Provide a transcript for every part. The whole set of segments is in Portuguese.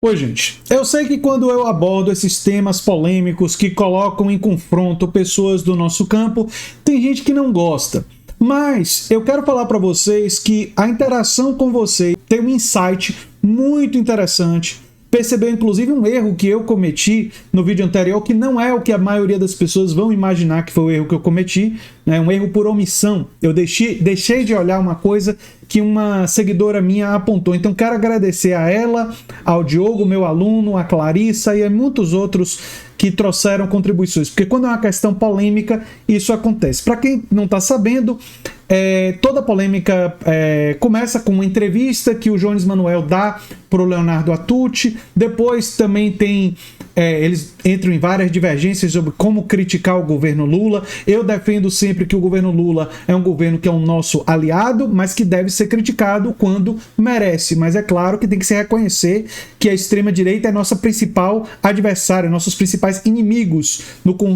Oi, gente. Eu sei que quando eu abordo esses temas polêmicos que colocam em confronto pessoas do nosso campo, tem gente que não gosta. Mas eu quero falar para vocês que a interação com vocês tem um insight muito interessante. Percebeu inclusive um erro que eu cometi no vídeo anterior, que não é o que a maioria das pessoas vão imaginar que foi o erro que eu cometi, né? Um erro por omissão. Eu deixei de olhar uma coisa que uma seguidora minha apontou. Então quero agradecer a ela, ao Diogo, meu aluno, a Clarissa e a muitos outros que trouxeram contribuições, porque quando é uma questão polêmica, isso acontece. Para quem não está sabendo, toda polêmica começa com uma entrevista que o Jones Manuel dá para o Leonardo Atucci, depois também tem eles entram em várias divergências sobre como criticar o governo Lula. Eu defendo sempre que o governo Lula é um governo que é um nosso aliado, mas que deve ser criticado quando merece. Mas é claro que tem que se reconhecer que a extrema-direita é nossa principal adversária, nossos principais inimigos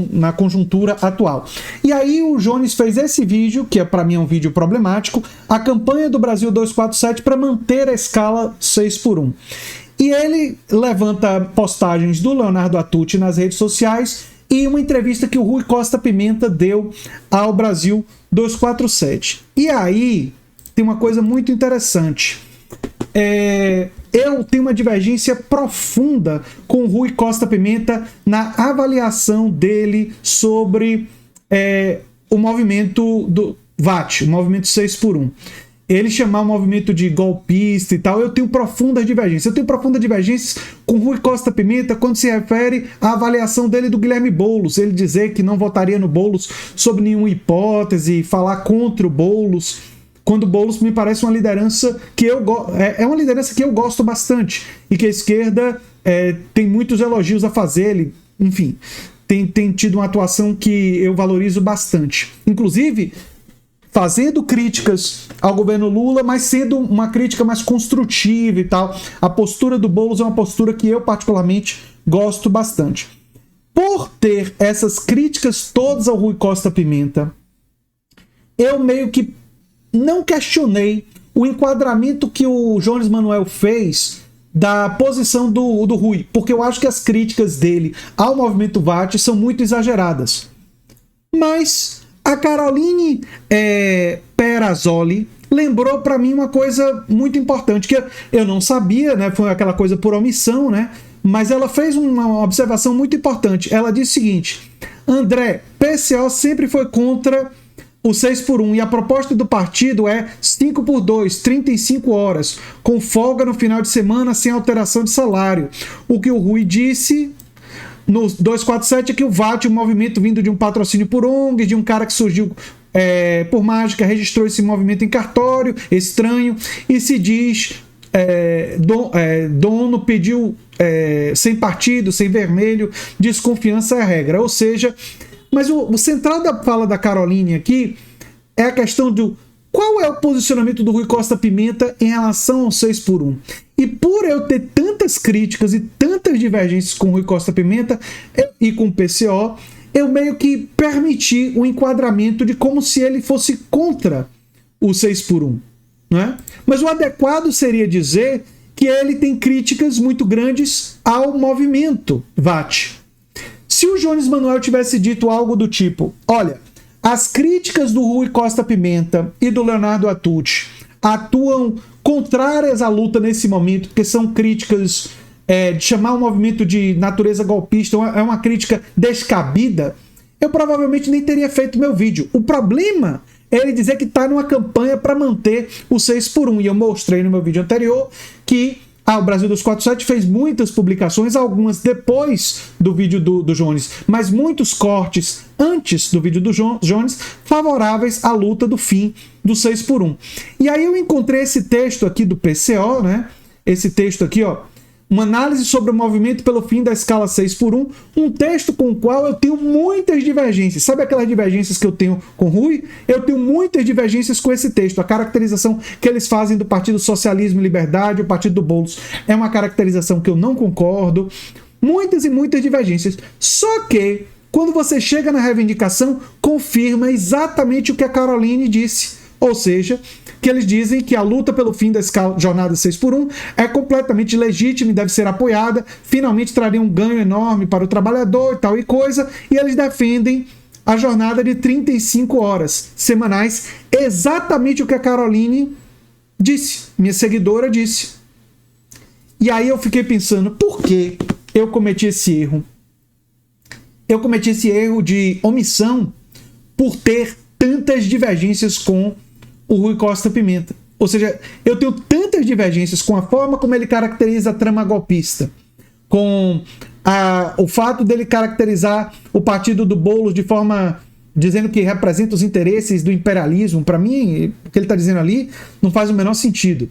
na conjuntura atual. E aí o Jones fez esse vídeo, que para mim é um vídeo problemático, a campanha do Brasil 247 para manter a escala 6x1. E ele levanta postagens do Leonardo Atucci nas redes sociais e uma entrevista que o Rui Costa Pimenta deu ao Brasil 247. E aí tem uma coisa muito interessante. Eu tenho uma divergência profunda com o Rui Costa Pimenta na avaliação dele sobre o movimento do VAT, o movimento 6x1. Ele chamar o movimento de golpista e tal, eu tenho profundas divergências. Eu tenho profundas divergências com Rui Costa Pimenta quando se refere à avaliação dele do Guilherme Boulos. Ele dizer que não votaria no Boulos sob nenhuma hipótese, falar contra o Boulos, quando o Boulos me parece uma liderança que uma liderança que eu gosto bastante e que a esquerda tem muitos elogios a fazer. Ele, enfim, tem tido uma atuação que eu valorizo bastante. Inclusive fazendo críticas ao governo Lula, mas sendo uma crítica mais construtiva e tal. A postura do Boulos é uma postura que eu particularmente gosto bastante. Por ter essas críticas todas ao Rui Costa Pimenta, eu meio que não questionei o enquadramento que o Jones Manuel fez da posição do Rui, porque eu acho que as críticas dele ao movimento VAT são muito exageradas. Mas a Caroline Perazzoli lembrou para mim uma coisa muito importante, que eu não sabia, né? Foi aquela coisa por omissão, né? Mas ela fez uma observação muito importante. Ela disse o seguinte: André, PCO sempre foi contra o 6x1 e a proposta do partido é 5x2, 35 horas, com folga no final de semana, sem alteração de salário. O que o Rui disse no 247 é que o VAT, um movimento vindo de um patrocínio por ONG, de um cara que surgiu por mágica, registrou esse movimento em cartório, estranho, e se diz dono pediu sem partido, sem vermelho, desconfiança é a regra. Ou seja, mas o central da fala da Caroline aqui é a questão do qual é o posicionamento do Rui Costa Pimenta em relação ao 6x1. E por eu ter tantas críticas e tantas divergências com o Rui Costa Pimenta e com o PCO, eu meio que permiti o enquadramento de como se ele fosse contra o 6x1. Né? Mas o adequado seria dizer que ele tem críticas muito grandes ao movimento VAT. Se o Jones Manuel tivesse dito algo do tipo: olha, as críticas do Rui Costa Pimenta e do Leonardo Atucci atuam contrárias à luta nesse momento, porque são críticas de chamar o movimento de natureza golpista, é uma crítica descabida, eu provavelmente nem teria feito meu vídeo. O problema é ele dizer que está numa campanha para manter o 6x1, e eu mostrei no meu vídeo anterior que o Brasil 247 fez muitas publicações, algumas depois do vídeo do Jones, mas muitos cortes antes do vídeo do Jones favoráveis à luta do fim do 6x1. E aí eu encontrei esse texto aqui do PCO, né? Esse texto aqui, ó, uma análise sobre o movimento pelo fim da escala 6x1, um texto com o qual eu tenho muitas divergências. Sabe aquelas divergências que eu tenho com o Rui? Eu tenho muitas divergências com esse texto. A caracterização que eles fazem do Partido Socialismo e Liberdade, o Partido do Boulos, é uma caracterização que eu não concordo. Muitas e muitas divergências. Só que, quando você chega na reivindicação, confirma exatamente o que a Caroline disse. Ou seja, que eles dizem que a luta pelo fim da jornada 6x1 é completamente legítima e deve ser apoiada, finalmente traria um ganho enorme para o trabalhador e tal e coisa, e eles defendem a jornada de 35 horas semanais, exatamente o que a Caroline disse, minha seguidora disse. E aí eu fiquei pensando, por que eu cometi esse erro? Eu cometi esse erro de omissão por ter tantas divergências com o Rui Costa Pimenta. Ou seja, eu tenho tantas divergências com a forma como ele caracteriza a trama golpista, com o fato dele caracterizar o partido do Boulos de forma dizendo que representa os interesses do imperialismo. Para mim, o que ele está dizendo ali não faz o menor sentido.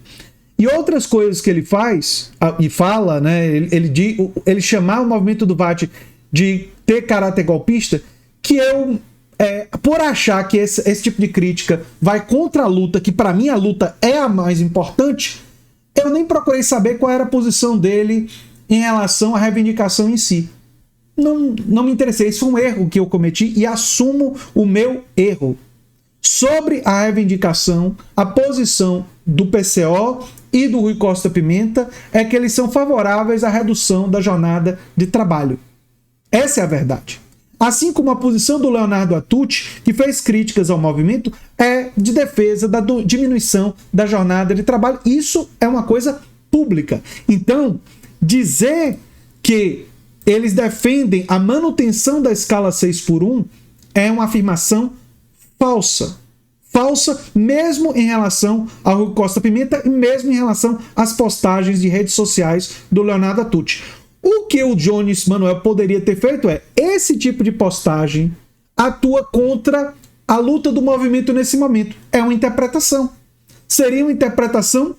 E outras coisas que ele faz e fala, né, ele chamar o movimento do VAT de ter caráter golpista, que eu, por achar que esse tipo de crítica vai contra a luta, que para mim a luta é a mais importante, eu nem procurei saber qual era a posição dele em relação à reivindicação em si. Não me interessei, isso foi um erro que eu cometi e assumo o meu erro. Sobre a reivindicação, a posição do PCO e do Rui Costa Pimenta é que eles são favoráveis à redução da jornada de trabalho. Essa é a verdade. Assim como a posição do Leonardo Atucci, que fez críticas ao movimento, é de defesa da diminuição da jornada de trabalho. Isso é uma coisa pública. Então, dizer que eles defendem a manutenção da escala 6x1 é uma afirmação falsa. Falsa mesmo em relação ao Rui Costa Pimenta e mesmo em relação às postagens de redes sociais do Leonardo Atucci. O que o Jones Manuel poderia ter feito esse tipo de postagem atua contra a luta do movimento nesse momento. É uma interpretação. Seria uma interpretação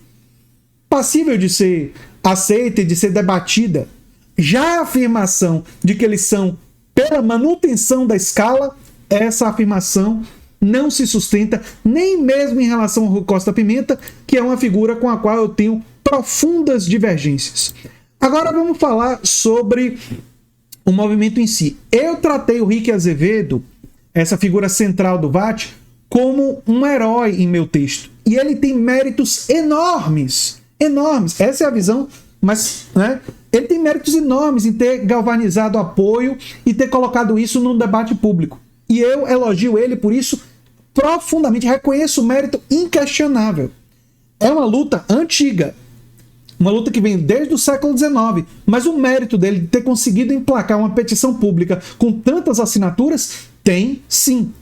passível de ser aceita e de ser debatida. Já a afirmação de que eles são pela manutenção da escala, essa afirmação não se sustenta nem mesmo em relação ao Rui Costa Pimenta, que é uma figura com a qual eu tenho profundas divergências. Agora vamos falar sobre o movimento em si. Eu tratei o Rick Azevedo, essa figura central do VAT, como um herói em meu texto. E ele tem méritos enormes. Enormes. Essa é a visão, mas ele tem méritos enormes em ter galvanizado apoio e ter colocado isso num debate público. E eu elogio ele por isso profundamente. Reconheço o mérito inquestionável. É uma luta antiga. Uma luta que vem desde o século XIX, mas o mérito dele de ter conseguido emplacar uma petição pública com tantas assinaturas, tem sim.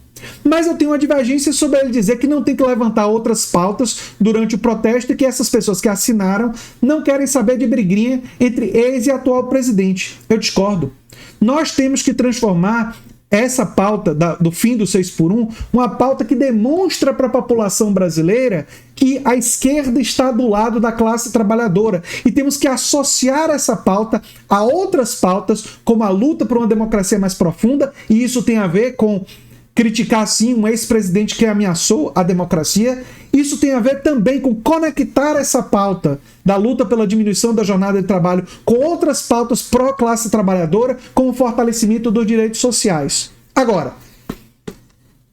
Mas eu tenho uma divergência sobre ele dizer que não tem que levantar outras pautas durante o protesto e que essas pessoas que assinaram não querem saber de briguinha entre ex e atual presidente. Eu discordo. Nós temos que transformar essa pauta do fim do 6x1, uma pauta que demonstra para a população brasileira que a esquerda está do lado da classe trabalhadora. E temos que associar essa pauta a outras pautas, como a luta por uma democracia mais profunda, e isso tem a ver com criticar, sim, um ex-presidente que ameaçou a democracia. Isso tem a ver também com conectar essa pauta da luta pela diminuição da jornada de trabalho com outras pautas pró-classe trabalhadora, como o fortalecimento dos direitos sociais. Agora,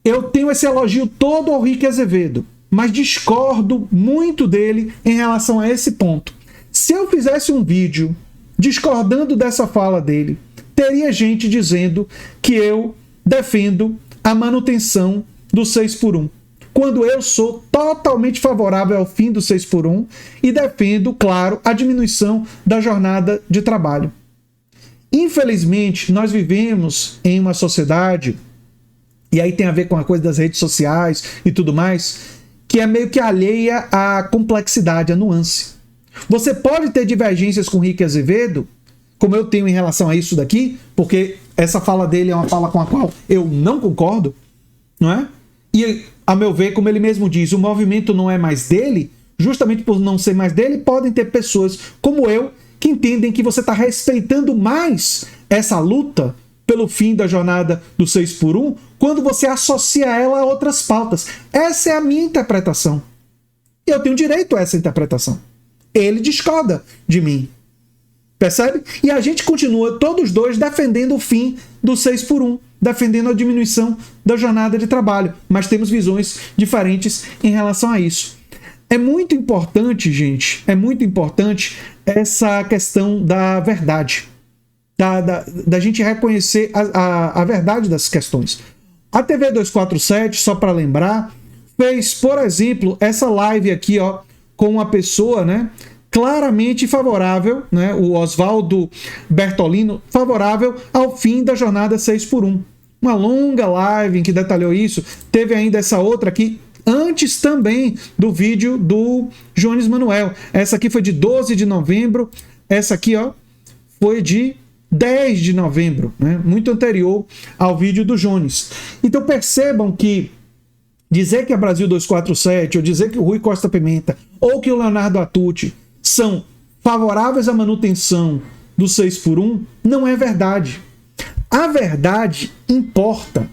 eu tenho esse elogio todo ao Rick Azevedo, mas discordo muito dele em relação a esse ponto. Se eu fizesse um vídeo discordando dessa fala dele, teria gente dizendo que eu defendo a manutenção do 6x1, quando eu sou totalmente favorável ao fim do 6x1 e defendo, claro, a diminuição da jornada de trabalho. Infelizmente, nós vivemos em uma sociedade, e aí tem a ver com a coisa das redes sociais e tudo mais, que é meio que alheia à complexidade, à nuance. Você pode ter divergências com o Rick Azevedo, como eu tenho em relação a isso daqui, porque essa fala dele é uma fala com a qual eu não concordo, não é? E, a meu ver, como ele mesmo diz, o movimento não é mais dele, justamente por não ser mais dele, podem ter pessoas como eu que entendem que você está respeitando mais essa luta pelo fim da jornada do 6x1 quando você associa ela a outras pautas. Essa é a minha interpretação. E eu tenho direito a essa interpretação. Ele discorda de mim. Percebe? E a gente continua, todos dois, defendendo o fim do 6x1, defendendo a diminuição da jornada de trabalho, mas temos visões diferentes em relação a isso. É muito importante, gente, é muito importante essa questão da verdade, da gente reconhecer a verdade das questões. A TV 247, só para lembrar, fez, por exemplo, essa live aqui, ó, com uma pessoa, né, claramente favorável, né, o Oswaldo Bertolino, favorável ao fim da jornada 6x1. Uma longa live em que detalhou isso. Teve ainda essa outra aqui, antes também do vídeo do Jones Manuel. Essa aqui foi de 12 de novembro, essa aqui, ó, foi de 10 de novembro, né, muito anterior ao vídeo do Jones. Então percebam que dizer que a Brasil 247, ou dizer que o Rui Costa Pimenta, ou que o Leonardo Atucci são favoráveis à manutenção do 6x1, não é verdade. A verdade importa,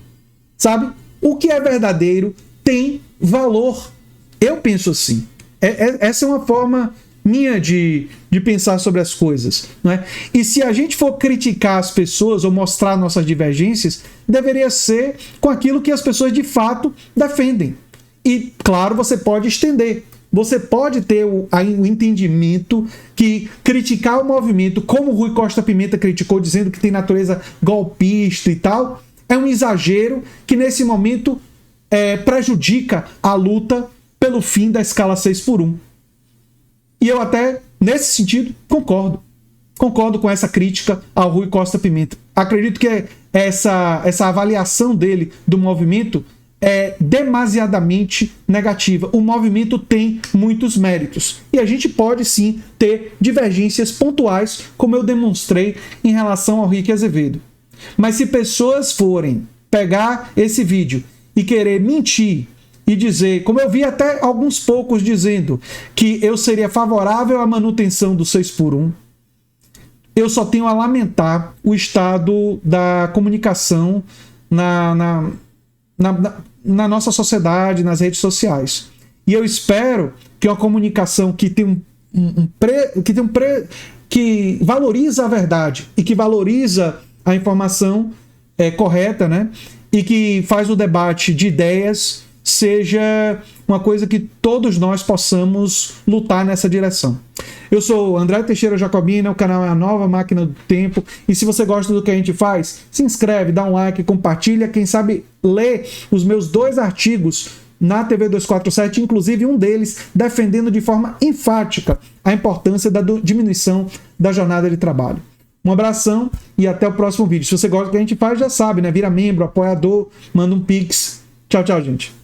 sabe? O que é verdadeiro tem valor. Eu penso assim. Essa é uma forma minha de pensar sobre as coisas, não é? E se a gente for criticar as pessoas ou mostrar nossas divergências, deveria ser com aquilo que as pessoas de fato defendem. E, claro, você pode estender. Você pode ter o entendimento que criticar o movimento, como o Rui Costa Pimenta criticou, dizendo que tem natureza golpista e tal, é um exagero que nesse momento prejudica a luta pelo fim da escala 6x1. E eu até, nesse sentido, concordo. Concordo com essa crítica ao Rui Costa Pimenta. Acredito que essa avaliação dele do movimento é demasiadamente negativa. O movimento tem muitos méritos. E a gente pode, sim, ter divergências pontuais, como eu demonstrei em relação ao Rick Azevedo. Mas se pessoas forem pegar esse vídeo e querer mentir e dizer, como eu vi até alguns poucos dizendo, que eu seria favorável à manutenção do 6x1, eu só tenho a lamentar o estado da comunicação na nossa sociedade, nas redes sociais. E eu espero que uma comunicação que que valoriza a verdade e que valoriza a informação correta, né? E que faz o debate de ideias seja uma coisa que todos nós possamos lutar nessa direção. Eu sou André Teixeira Jacobina, o canal é a Nova Máquina do Tempo, e se você gosta do que a gente faz, se inscreve, dá um like, compartilha, quem sabe lê os meus 2 artigos na TV 247, inclusive um deles defendendo de forma enfática a importância da diminuição da jornada de trabalho. Um abração e até o próximo vídeo. Se você gosta do que a gente faz, já sabe, né? Vira membro, apoiador, manda um pix. Tchau, tchau, gente.